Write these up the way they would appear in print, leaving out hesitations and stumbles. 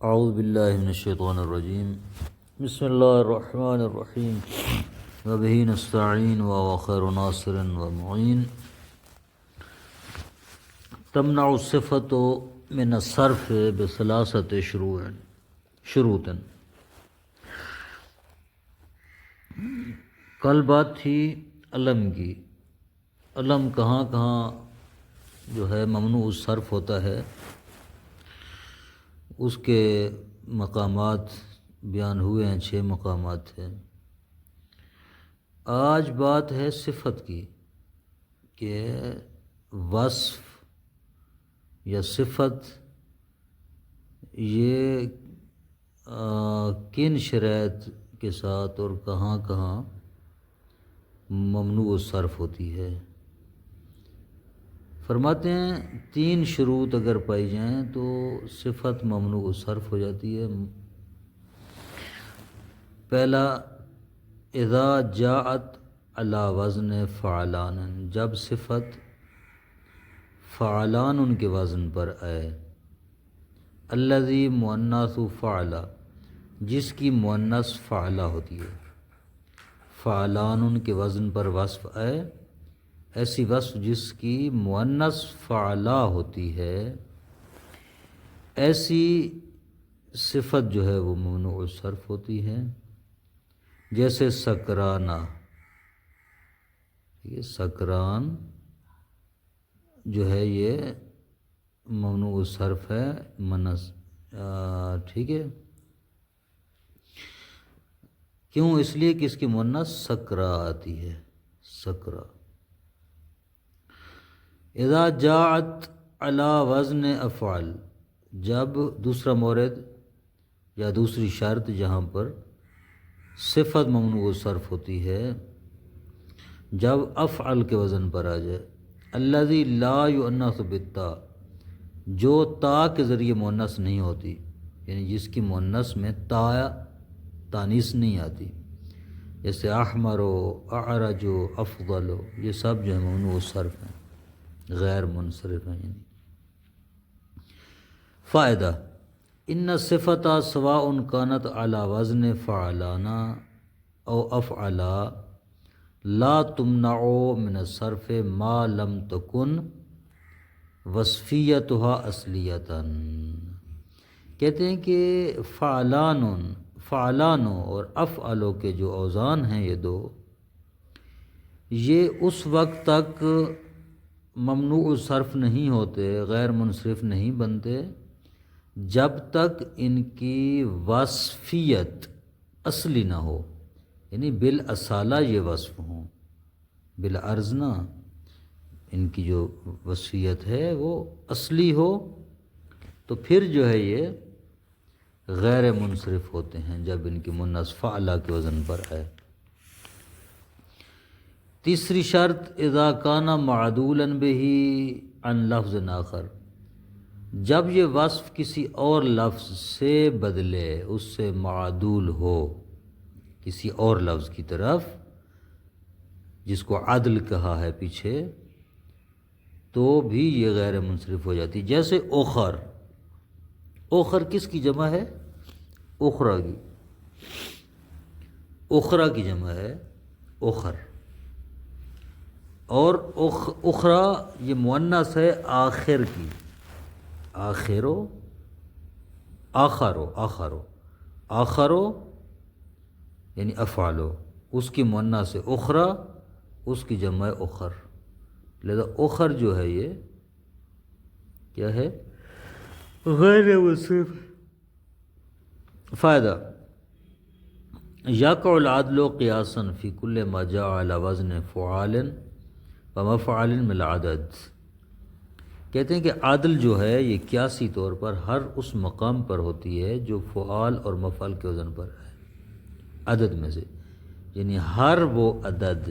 اعوذ باللہ من الشیطان الرجیم بسم اللہ الرحمن الرحیم وبہ نستعین وهو خیر ناصر ومعین تمنع الصفۃ من الصرف بثلاثۃ شروط. کل بات تھی علم کی. علم کہاں کہاں جو ہے ممنوع الصرف ہوتا ہے، اس کے مقامات بیان ہوئے ہیں، 6 مقامات ہیں. آج بات ہے صفت کی کہ وصف یا صفت یہ کن شرائط کے ساتھ اور کہاں کہاں ممنوع الصرف ہوتی ہے. فرماتے ہیں 3 شروط اگر پائی جائیں تو صفت ممنوع الصرف ہو جاتی ہے. پہلا، اذا جاءت علی وزن فعلان، جب صفت فعلان ان کے وزن پر آئے. الذی مؤنث فعلا، جس کی مؤنث فعلا ہوتی ہے. فعلان ان کے وزن پر وصف آئے، ایسی وصف جس کی مؤنث فعلا ہوتی ہے، ایسی صفت جو ہے وہ ممنوع الصرف ہوتی ہے. جیسے سکرانہ، یہ سکران جو ہے یہ ممنوع الصرف ہے، ٹھیک ہے. کیوں؟ اس لیے کہ اس کی مؤنث سکرا آتی ہے، سکرا. اذا جاءت علی وزن افعل، جب دوسرا مورد یا دوسری شرط جہاں پر صفت ممنوع الصرف ہوتی ہے، جب افعل کے وزن پر آ جائے. الذی لا یؤنث بالتاء، جو تا کے ذریعے مؤنث نہیں ہوتی، یعنی جس کی مؤنث میں تا تانیث نہیں آتی. جیسے احمر و اعرج و افضل، یہ سب جو ہے ممنوع الصرف ہیں، غیر منصرف ہیں. یعنی فائدہ، ان الصفۃ سواء کانت علی وزن فعلانا او افعلا لا تمنع من الصرف ما لم تکن وصفیتها اصلیتا. کہتے ہیں کہ فعلانو اور افعلو کے جو اوزان ہیں یہ دو، یہ اس وقت تک ممنوع الصرف نہیں ہوتے، غیر منصرف نہیں بنتے، جب تک ان کی وصفیت اصلی نہ ہو، یعنی بالاصالہ یہ وصف ہوں، بالعرض نہ. ان کی جو وصفیت ہے وہ اصلی ہو تو پھر جو ہے یہ غیر منصرف ہوتے ہیں، جب ان کی مؤنث فعلا کے وزن پر ہے. تیسری شرط، اذا کان معدولا بہ عن لفظ آخر، جب یہ وصف کسی اور لفظ سے بدلے، اس سے معدول ہو کسی اور لفظ کی طرف، جس کو عدل کہا ہے پیچھے، تو بھی یہ غیر منصرف ہو جاتی. جیسے اخر، اخر کس کی جمع ہے؟ اخرا کی. اخرا کی جمع ہے اخر، اور اخرا یہ مؤنث ہے آخر کی. آخرو، آخرو یعنی افعالو، اس کی مؤنث ہے اخرا، اس کی جمع ہے اخر. لہذا اخر جو ہے یہ کیا ہے؟ غیر منصرف. فائدہ، یقع العدل قیاسا فی کل ما جاء علی وزن فعال ومفعل من العدد. کہتے ہیں کہ عدل جو ہے یہ قیاسی طور پر ہر اس مقام پر ہوتی ہے جو فعال اور مفعل کے وزن پر ہے، عدد میں سے. یعنی ہر وہ عدد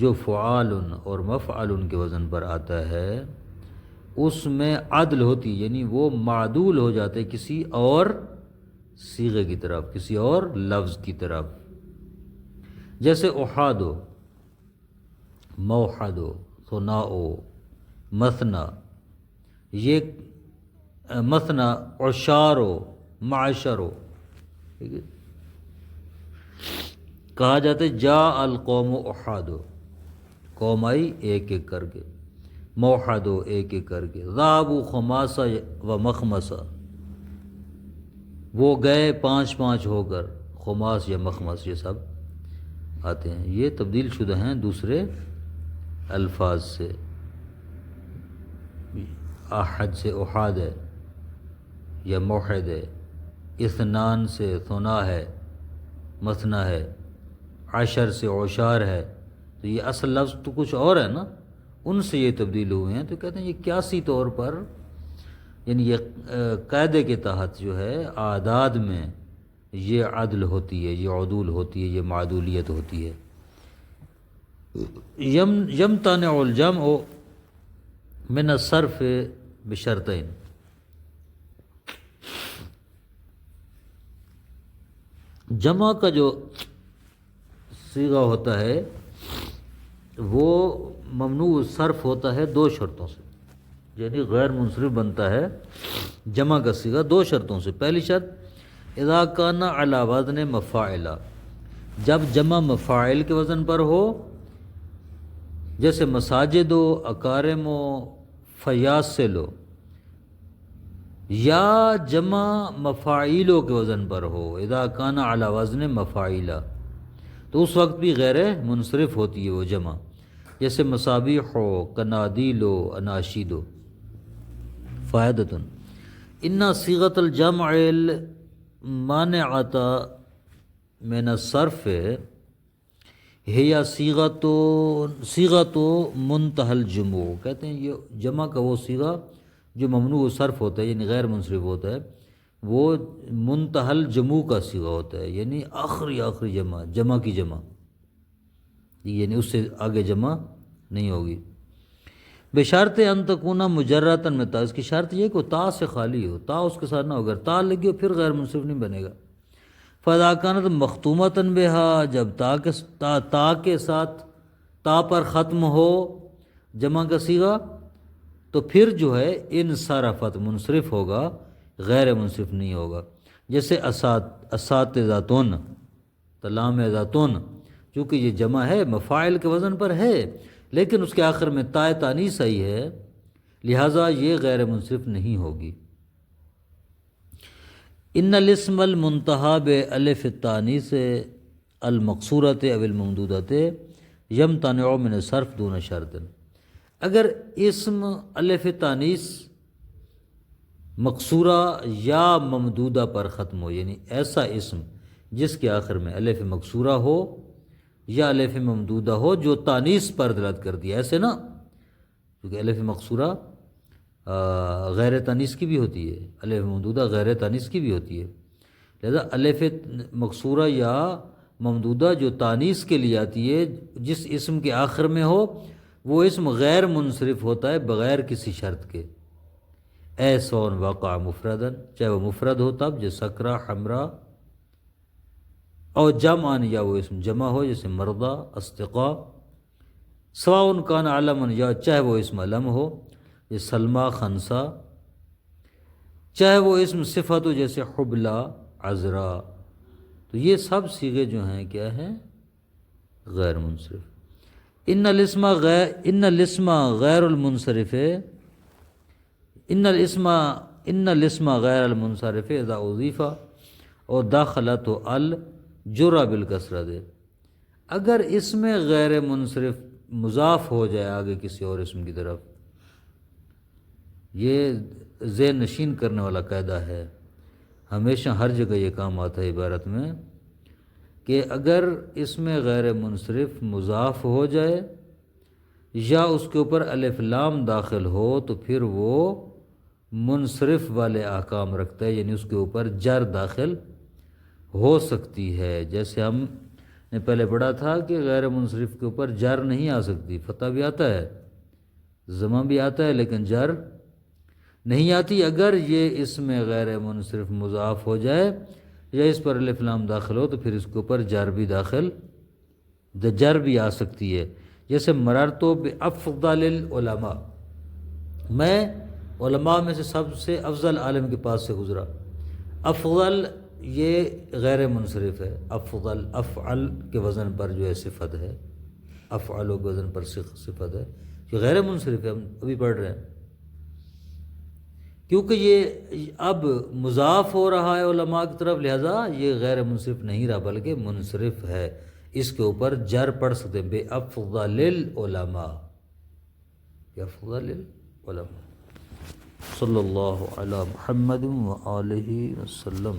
جو فعال اور مفعل کے وزن پر آتا ہے اس میں عدل ہوتی، یعنی وہ معدول ہو جاتے کسی اور صیغے کی طرف، کسی اور لفظ کی طرف. جیسے احادو، موحدو، ثناؤ، مثنا، یہ مثنا، عشارو، معشر ہو، ٹھیک ہے، کہا جاتا ہے جا القوم احاد، قوم آئی ایک ایک کر کے، موحد ہو ایک ایک کر کے، ذهبوا خماسہ و مخمسہ، وہ گئے پانچ پانچ ہو کر، خماس یا مخمس یہ سب آتے ہیں، یہ تبدیل شدہ ہیں دوسرے الفاظ سے، احد سے احاد ہے یا موحد ہے، اثنان سے ثنا ہے، مثنا ہے، عشر سے عشار ہے، تو یہ اصل لفظ تو کچھ اور ہے نا، ان سے یہ تبدیل ہوئے ہیں، تو کہتے ہیں یہ قیاسی طور پر، یعنی یہ قاعدے کے تحت جو ہے اعداد میں یہ عدل ہوتی ہے، یہ عدول ہوتی ہے، یہ معدولیت ہوتی ہے۔ یمتنع الجمع من الصرف بشرطین، جمع کا جو صیغہ ہوتا ہے وہ ممنوع صرف ہوتا ہے دو شرطوں سے، یعنی غیر منصرف بنتا ہے جمع کا صیغہ دو شرطوں سے۔ پہلی شرط اذا کان علی وزن مفاعل، جب جمع مفاعل کے وزن پر ہو، جیسے مساجد و اکارم و فیاصل ہو، یا جمع مفاعیلوں کے وزن پر ہو، اذا کان علی وزن مفاعل، تو اس وقت بھی غیر منصرف ہوتی ہے وہ جمع، جیسے مصابیح ہو، قنادیل و اناشید ہو۔ فائدۃ ان صیغۃ الجمع المانعۃ من الصرف ہی صیغۃ منتہی الجموع، کہتے ہیں یہ جمع کا وہ صیغہ جو ممنوع صرف ہوتا ہے، یعنی غیر منصرف ہوتا ہے، وہ منتہی الجموع کا صیغہ ہوتا ہے، یعنی آخری جمع کی جمع، یعنی اس سے آگے جمع نہیں ہوگی۔ بشرط ان تکون مجردا من تا، اس کی شرط یہ کہ وہ تا سے خالی ہو، تا اس کے ساتھ نہ ہو، اگر تا لگی ہو پھر غیر منصرف نہیں بنے گا۔ فاذا کانت مختومۃ بها، جب تا کے ساتھ تا پر ختم ہو جمع کا صیغہ، تو پھر جو ہے انصرفت منصرف ہوگا، غیر منصرف نہیں ہوگا، جیسے اساتذۃون، تلامذۃون، چونکہ یہ جمع ہے مفاعل کے وزن پر ہے لیکن اس کے آخر میں تاء تانیث آئی ہے، لہٰذا یہ غیر منصرف نہیں ہوگی۔ ان الاسم المنتہی بالف التانیث المقصورۃ او الممدودۃ یمتنع من الصرف دون شرط، اگر اسم الف تانیث مقصورہ یا ممدودہ پر ختم ہو، یعنی ایسا اسم جس کے آخر میں الف مقصورہ ہو یا الف ممدودہ ہو جو تانیث پر دلالت کر دیا، ایسے نا، کیونکہ الف مقصورہ غیر تانیث کی بھی ہوتی ہے، الف ممدودہ غیر تانیث کی بھی ہوتی ہے، لہذا الف مقصورہ یا ممدودہ جو تانیث کے لیے آتی ہے جس اسم کے آخر میں ہو، وہ اسم غیر منصرف ہوتا ہے بغیر کسی شرط کے۔ اے سون واقع مفردن، چاہے وہ مفرد ہو تب، جیسے سکرہ، حمرہ، اور جمعن، یا وہ اسم جمع ہو جیسے مرضى، اصدقاء، سواء کان علما، یا چاہے وہ اسم علم ہو جیسے سلمہ، خنسا، چاہے وہ اسم صفت ہو جیسے حبلہ، عذرا، تو یہ سب صیغے جو ہیں کیا ہیں؟ غیر منصرف۔ ان الاسم غیر المنصرف، ان الاسم غیر المنصرف اذا اضیف اور داخلت الجرا بالکسرۃ، اگر اسم غیر منصرف مضاف ہو جائے آگے کسی اور اسم کی طرف، یہ ذہن نشین کرنے والا قاعدہ ہے، ہمیشہ ہر جگہ یہ کام آتا ہے عبارت میں، کہ اگر اسم غیر منصرف مضاف ہو جائے یا اس کے اوپر الف لام داخل ہو تو پھر وہ منصرف والے احکام رکھتا ہے، یعنی اس کے اوپر جر داخل ہو سکتی ہے، جیسے ہم نے پہلے پڑھا تھا کہ غیر منصرف کے اوپر جر نہیں آ سکتی، فتح بھی آتا ہے، ضمہ بھی آتا ہے لیکن جر نہیں آتی، اگر یہ اسم غیر منصرف مضاف ہو جائے یا اس پر الف لام داخل ہو تو پھر اس کے اوپر جر بھی آ سکتی ہے، جیسے مررت بافضل العلماء، میں علماء میں سے سب سے افضل عالم کے پاس سے گزرا، افضل یہ غیر منصرف ہے، افضل افعل کے وزن پر جو ہے صفت ہے، افعل کے وزن پر صفت ہے، یہ غیر منصرف ہے، ہم ابھی پڑھ رہے ہیں، کیونکہ یہ اب مضاف ہو رہا ہے علماء کی طرف، لہذا یہ غیر منصرف نہیں رہا بلکہ منصرف ہے، اس کے اوپر جر پڑھ سکتے ہیں، بے افضل العلماء، بے افضل العلماء۔ صلی اللہ علی محمد و آلہ وسلم۔